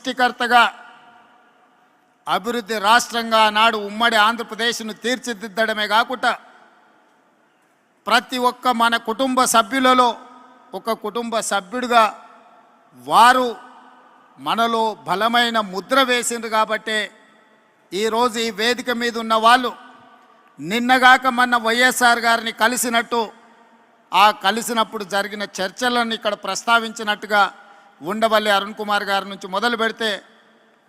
సృష్టికర్తగా అభివృద్ధి రాష్ట్రంగా నాడు ఉమ్మడి ఆంధ్రప్రదేశ్ను తీర్చిదిద్దడమే కాకుండా ప్రతి ఒక్క మన కుటుంబ సభ్యులలో ఒక కుటుంబ సభ్యుడిగా వారు మనలో బలమైన ముద్ర వేసిండ్రు కాబట్టి ఈరోజు ఈ వేదిక మీద ఉన్న వాళ్ళు నిన్నగాక మన వైఎస్ఆర్ గారిని కలిసినట్టు ఆ కలిసినప్పుడు జరిగిన చర్చలను ఇక్కడ ప్రస్తావించినట్టుగా ఉండవల్లి అరుణ్ కుమార్ గారి నుంచి మొదలు పెడితే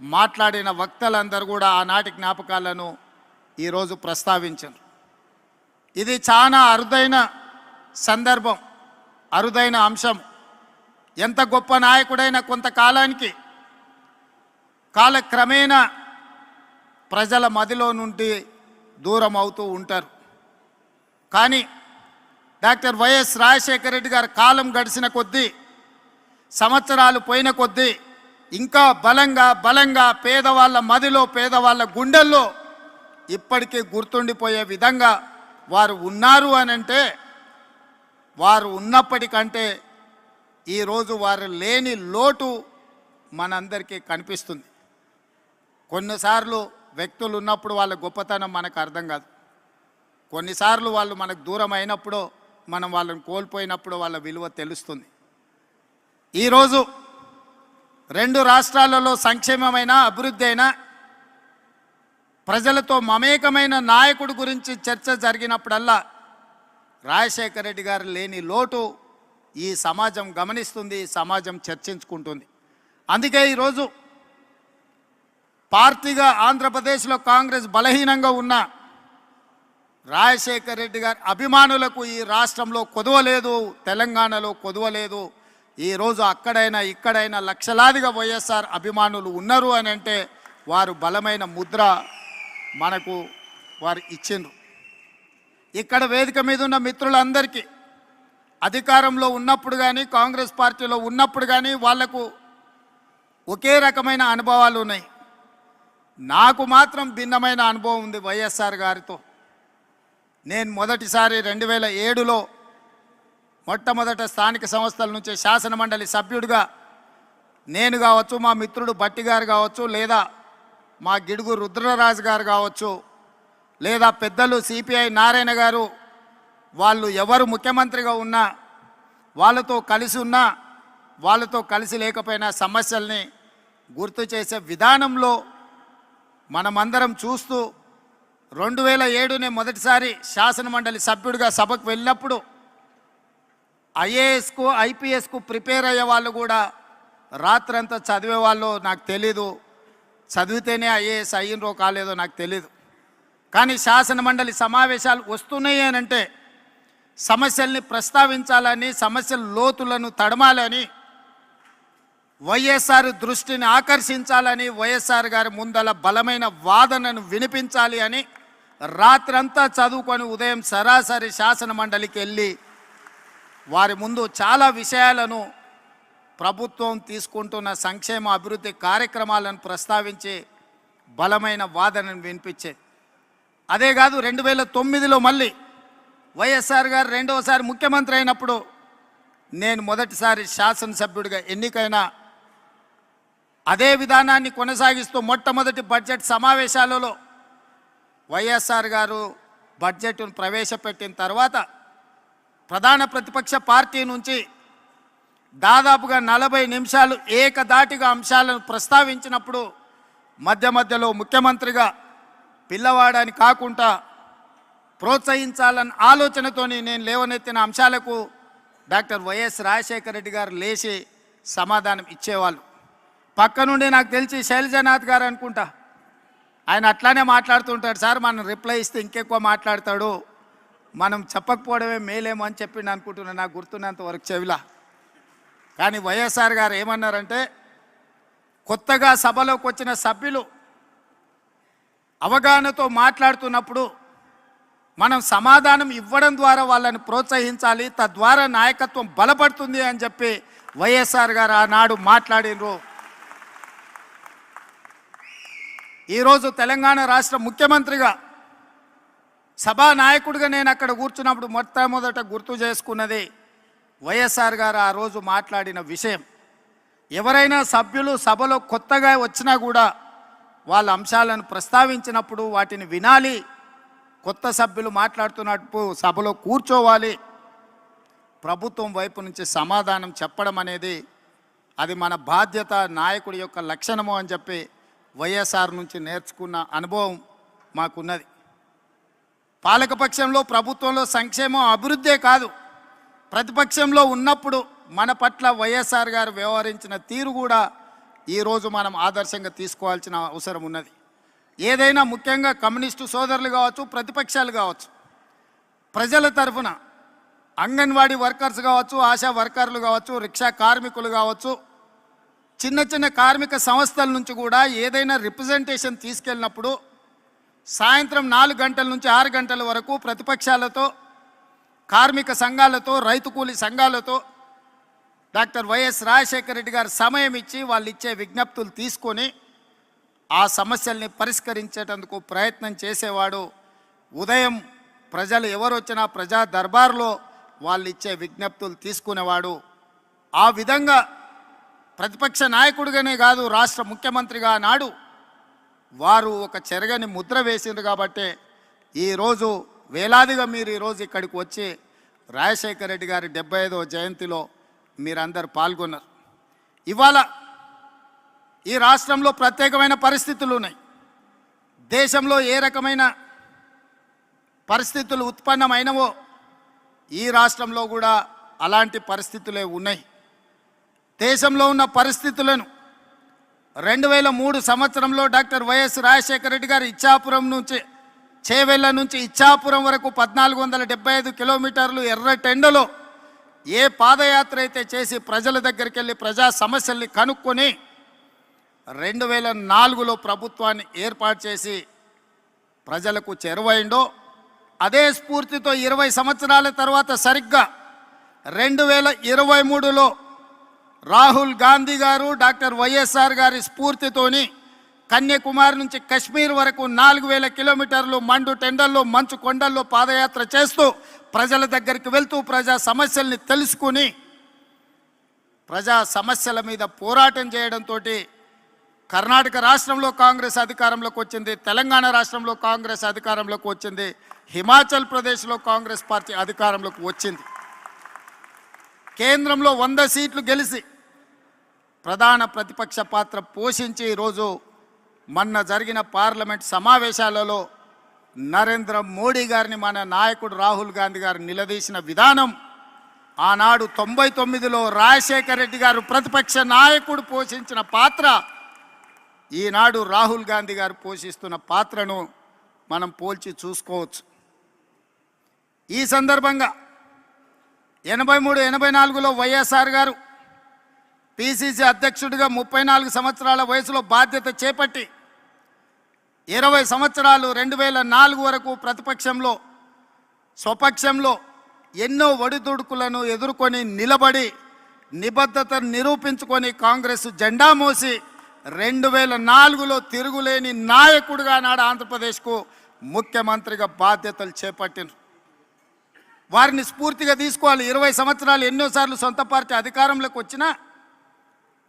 మాట్లాడిన వక్తలందరూ కూడా ఆనాటి జ్ఞాపకాలను ఈరోజు ప్రస్తావించారు. ఇది చాలా అరుదైన సందర్భం, అరుదైన అంశం. ఎంత గొప్ప నాయకుడైనా కొంతకాలానికి కాలక్రమేణా ప్రజల మదిలో నుండి దూరం అవుతూ ఉంటారు. కానీ డాక్టర్ వైఎస్ రాజశేఖర రెడ్డి గారి కాలం గడిచిన కొద్దీ, సంవత్సరాలు పోయిన కొద్దీ ఇంకా బలంగా పేదవాళ్ళ మదిలో, పేదవాళ్ళ గుండెల్లో ఇప్పటికీ గుర్తుండిపోయే విధంగా వారు ఉన్నారు అని అంటే, వారు ఉన్నప్పటికంటే ఈరోజు వారు లేని లోటు మనందరికీ కనిపిస్తుంది. కొన్నిసార్లు వ్యక్తులు ఉన్నప్పుడు వాళ్ళ గొప్పతనం మనకు అర్థం కాదు. కొన్నిసార్లు వాళ్ళు మనకు దూరం అయినప్పుడు, మనం వాళ్ళని కోల్పోయినప్పుడు వాళ్ళ విలువ తెలుస్తుంది. ఈరోజు రెండు రాష్ట్రాలలో సంక్షేమమైన, అభివృద్ధి అయినా, ప్రజలతో మమేకమైన నాయకుడి గురించి చర్చ జరిగినప్పుడల్లా రాజశేఖర రెడ్డి గారు లేని లోటు ఈ సమాజం గమనిస్తుంది, ఈ సమాజం చర్చించుకుంటుంది. అందుకే ఈరోజు పార్టీగా ఆంధ్రప్రదేశ్లో కాంగ్రెస్ బలహీనంగా ఉన్న రాజశేఖర రెడ్డి గారి అభిమానులకు ఈ రాష్ట్రంలో కొదవలేదు, తెలంగాణలో కొదవలేదు. ఈరోజు అక్కడైనా ఇక్కడైనా లక్షలాదిగా వైఎస్ఆర్ అభిమానులు ఉన్నారు అని అంటే వారు బలమైన ముద్ర మనకు వారు ఇచ్చిండ్రు. ఇక్కడ వేదిక మీద ఉన్న మిత్రులందరికీ అధికారంలో ఉన్నప్పుడు కానీ, కాంగ్రెస్ పార్టీలో ఉన్నప్పుడు కానీ వాళ్లకు ఒకే రకమైన అనుభవాలు ఉన్నాయి. నాకు మాత్రం భిన్నమైన అనుభవం ఉంది వైఎస్ఆర్ గారితో. నేను మొదటిసారి 2007లో మొట్టమొదట స్థానిక సంస్థల నుంచి శాసనమండలి సభ్యుడిగా నేను కావచ్చు, మా మిత్రుడు భట్టి గారు కావచ్చు, లేదా మా గిడుగు రుద్రరాజు గారు కావచ్చు, లేదా పెద్దలు సిపిఐ నారాయణ గారు, వాళ్ళు ఎవరు ముఖ్యమంత్రిగా ఉన్నా, వాళ్ళతో కలిసి ఉన్నా, వాళ్ళతో కలిసి లేకపోయినా సమస్యల్ని గుర్తు చేసే విధానంలో మనమందరం చూస్తూ 2007 మొదటిసారి శాసనమండలి సభ్యుడిగా సభకు వెళ్ళినప్పుడు ఐఏఎస్కు, ఐపీఎస్కు ప్రిపేర్ అయ్యే వాళ్ళు కూడా రాత్రంతా చదివేవాళ్ళు నాకు తెలీదు. చదివితేనే ఐఏఎస్ అయ్యినరో కాలేదో నాకు తెలీదు. కానీ శాసనమండలి సమావేశాలు వస్తున్నాయి అని అంటే సమస్యల్ని ప్రస్తావించాలని, సమస్యల లోతులను తడమాలని, వైఎస్ఆర్ దృష్టిని ఆకర్షించాలని, వైఎస్ఆర్ గారి ముందల బలమైన వాదనను వినిపించాలి అని రాత్రంతా చదువుకొని ఉదయం సరాసరి శాసనమండలికి వెళ్ళి వారి ముందు చాలా విషయాలను, ప్రభుత్వం తీసుకుంటున్న సంక్షేమ అభివృద్ధి కార్యక్రమాలను ప్రస్తావించి బలమైన వాదనను వినిపించే. అదే కాదు 2009లో మళ్ళీ వైఎస్ఆర్ గారు రెండవసారి ముఖ్యమంత్రి అయినప్పుడు నేను మొదటిసారి శాసనసభ్యుడిగా ఎన్నికైన అదే విధానాన్ని కొనసాగిస్తూ మొట్టమొదటి బడ్జెట్ సమావేశాలలో వైఎస్ఆర్ గారు బడ్జెట్ను ప్రవేశపెట్టిన తర్వాత ప్రధాన ప్రతిపక్ష పార్టీ నుంచి దాదాపుగా 40 నిమిషాలు ఏకధాటిగా అంశాలను ప్రస్తావించినప్పుడు మధ్యలో ముఖ్యమంత్రిగా పిల్లవాడని కాకుండా ప్రోత్సహించాలన్న ఆలోచనతోని నేను లేవనెత్తిన అంశాలకు డాక్టర్ వైఎస్ రాజశేఖర రెడ్డి గారు లేచి సమాధానం ఇచ్చేవాళ్ళు. పక్క నుండి నాకు తెలిసి శైలజనాథ్ గారు అనుకుంటా, ఆయన అట్లానే మాట్లాడుతుంటాడు. సార్ మనం రిప్లై ఇస్తే ఇంకెక్కువ మాట్లాడతాడు, మనం చెప్పకపోవడమే మేలేమో అని చెప్పి నేను అనుకుంటున్నాను, నాకు గుర్తున్నంత వరకు చెవిలా. కానీ వైఎస్ఆర్ గారు ఏమన్నారంటే, కొత్తగా సభలోకి వచ్చిన సభ్యులు అవగాహనతో మాట్లాడుతున్నప్పుడు మనం సమాధానం ఇవ్వడం ద్వారా వాళ్ళని ప్రోత్సహించాలి, తద్వారా నాయకత్వం బలపడుతుంది అని చెప్పి వైఎస్ఆర్ గారు ఆనాడు మాట్లాడినరు. ఈరోజు తెలంగాణ రాష్ట్ర ముఖ్యమంత్రిగా, సభానాయకుడిగా నేను అక్కడ కూర్చున్నప్పుడు మొట్టమొదట గుర్తు చేసుకున్నది వైఎస్ఆర్ గారు ఆ రోజు మాట్లాడిన విషయం. ఎవరైనా సభ్యులు సభలో కొత్తగా వచ్చినా కూడా వాళ్ళ అంశాలను ప్రస్తావించినప్పుడు వాటిని వినాలి, కొత్త సభ్యులు మాట్లాడుతున్నప్పుడు సభలో కూర్చోవాలి, ప్రభుత్వం వైపు నుంచి సమాధానం చెప్పడం అనేది అది మన బాధ్యత, నాయకుడి యొక్క లక్షణము అని చెప్పి వైఎస్ఆర్ నుంచి నేర్చుకున్న అనుభవం మాకున్నది. పాలకపక్షంలో ప్రభుత్వంలో సంక్షేమం అభివృద్ధే కాదు, ప్రతిపక్షంలో ఉన్నప్పుడు మన పట్ల వైఎస్ఆర్ గారు వ్యవహరించిన తీరు కూడా ఈరోజు మనం ఆదర్శంగా తీసుకోవాల్సిన అవసరం ఉన్నది. ఏదైనా ముఖ్యంగా కమ్యూనిస్టు సోదరులు కావచ్చు, ప్రతిపక్షాలు కావచ్చు, ప్రజల తరఫున అంగన్వాడీ వర్కర్స్ కావచ్చు, ఆశా వర్కర్లు కావచ్చు, రిక్షా కార్మికులు కావచ్చు, చిన్న చిన్న కార్మిక సంస్థల నుంచి కూడా ఏదైనా రిప్రజెంటేషన్ తీసుకెళ్ళినప్పుడు సాయంత్రం 4 గంటల నుంచి 6 గంటల వరకు ప్రతిపక్షాలతో, కార్మిక సంఘాలతో, రైతు కూలీ సంఘాలతో డాక్టర్ వైఎస్ రాజశేఖర రెడ్డి గారు సమయం ఇచ్చి వాళ్ళు ఇచ్చే విజ్ఞప్తులు తీసుకొని ఆ సమస్యల్ని పరిష్కరించేటందుకు ప్రయత్నం చేసేవాడు. ఉదయం ప్రజలు ఎవరు వచ్చినా ప్రజా దర్బార్లో వాళ్ళు ఇచ్చే విజ్ఞప్తులు తీసుకునేవాడు. ఆ విధంగా ప్రతిపక్ష నాయకుడిగానే కాదు, రాష్ట్ర ముఖ్యమంత్రిగా నాడు వారు ఒక చెరగని ముద్ర వేసిండ్రు. కాబట్టి ఈరోజు వేలాదిగా మీరు ఈరోజు ఇక్కడికి వచ్చి రాజశేఖర రెడ్డి గారి 75వ జయంతిలో మీరందరూ పాల్గొన్నారు. ఇవాళ ఈ రాష్ట్రంలో ప్రత్యేకమైన పరిస్థితులు ఉన్నాయి. దేశంలో ఏ రకమైన పరిస్థితులు ఉత్పన్నమైనవో ఈ రాష్ట్రంలో కూడా అలాంటి పరిస్థితులే ఉన్నాయి. దేశంలో ఉన్న పరిస్థితులను 2003 సంవత్సరంలో డాక్టర్ వైఎస్ రాజశేఖర రెడ్డి గారు ఇచ్చాపురం నుంచి, చేవెళ్ళ నుంచి ఇచ్చాపురం వరకు 1475 కిలోమీటర్లు ఎర్రటెండలో ఏ పాదయాత్ర అయితే చేసి ప్రజల దగ్గరికి వెళ్ళి ప్రజా సమస్యల్ని కనుక్కొని 2004లో ప్రభుత్వాన్ని ఏర్పాటు చేసి ప్రజలకు చేరువైండో, అదే స్ఫూర్తితో 20 సంవత్సరాల తర్వాత సరిగ్గా 2023లో రాహుల్ గాంధీ గారు డాక్టర్ వైఎస్ఆర్ గారి స్ఫూర్తితోని కన్యాకుమారి నుంచి కశ్మీర్ వరకు 4000 కిలోమీటర్లు మండు టెండల్లో, మంచు కొండల్లో పాదయాత్ర చేస్తూ ప్రజల దగ్గరికి వెళ్తూ ప్రజా సమస్యల్ని తెలుసుకుని ప్రజా సమస్యల మీద పోరాటం చేయడంతో కర్ణాటక రాష్ట్రంలో కాంగ్రెస్ అధికారంలోకి వచ్చింది, తెలంగాణ రాష్ట్రంలో కాంగ్రెస్ అధికారంలోకి వచ్చింది, హిమాచల్ ప్రదేశ్లో కాంగ్రెస్ పార్టీ అధికారంలోకి వచ్చింది. కేంద్రంలో 100 సీట్లు గెలిచి ప్రధాన ప్రతిపక్ష పాత్ర పోషించి ఈరోజు మొన్న జరిగిన పార్లమెంట్ సమావేశాలలో నరేంద్ర మోడీ గారిని మన నాయకుడు రాహుల్ గాంధీ గారు నిలదీసిన విధానం, ఆనాడు 99లో రాజశేఖర రెడ్డి గారు ప్రతిపక్ష నాయకుడు పోషించిన పాత్ర, ఈనాడు రాహుల్ గాంధీ గారు పోషిస్తున్న పాత్రను మనం పోల్చి చూసుకోవచ్చు. ఈ సందర్భంగా 83-84లో వైఎస్ఆర్ గారు పిసిసి అధ్యక్షుడిగా 34 సంవత్సరాల వయసులో బాధ్యత చేపట్టి 20 సంవత్సరాలు 2004 వరకు ప్రతిపక్షంలో, స్వపక్షంలో ఎన్నో ఒడిదుడుకులను ఎదుర్కొని నిలబడి నిబద్ధతను నిరూపించుకొని కాంగ్రెస్ జెండా మోసి 2004లో తిరుగులేని నాయకుడిగా నాడు ఆంధ్రప్రదేశ్కు ముఖ్యమంత్రిగా బాధ్యతలు చేపట్టినారు. వారిని స్ఫూర్తిగా తీసుకోవాలి. 20 సంవత్సరాలు ఎన్నోసార్లు సొంత పార్టీ అధికారంలోకి వచ్చినా,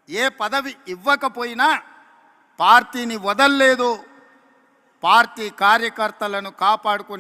ఏ పదవి ఇవ్వకపోయినా పార్టీని వదల్లేదు, పార్టీ కార్యకర్తలను కాపాడుకుని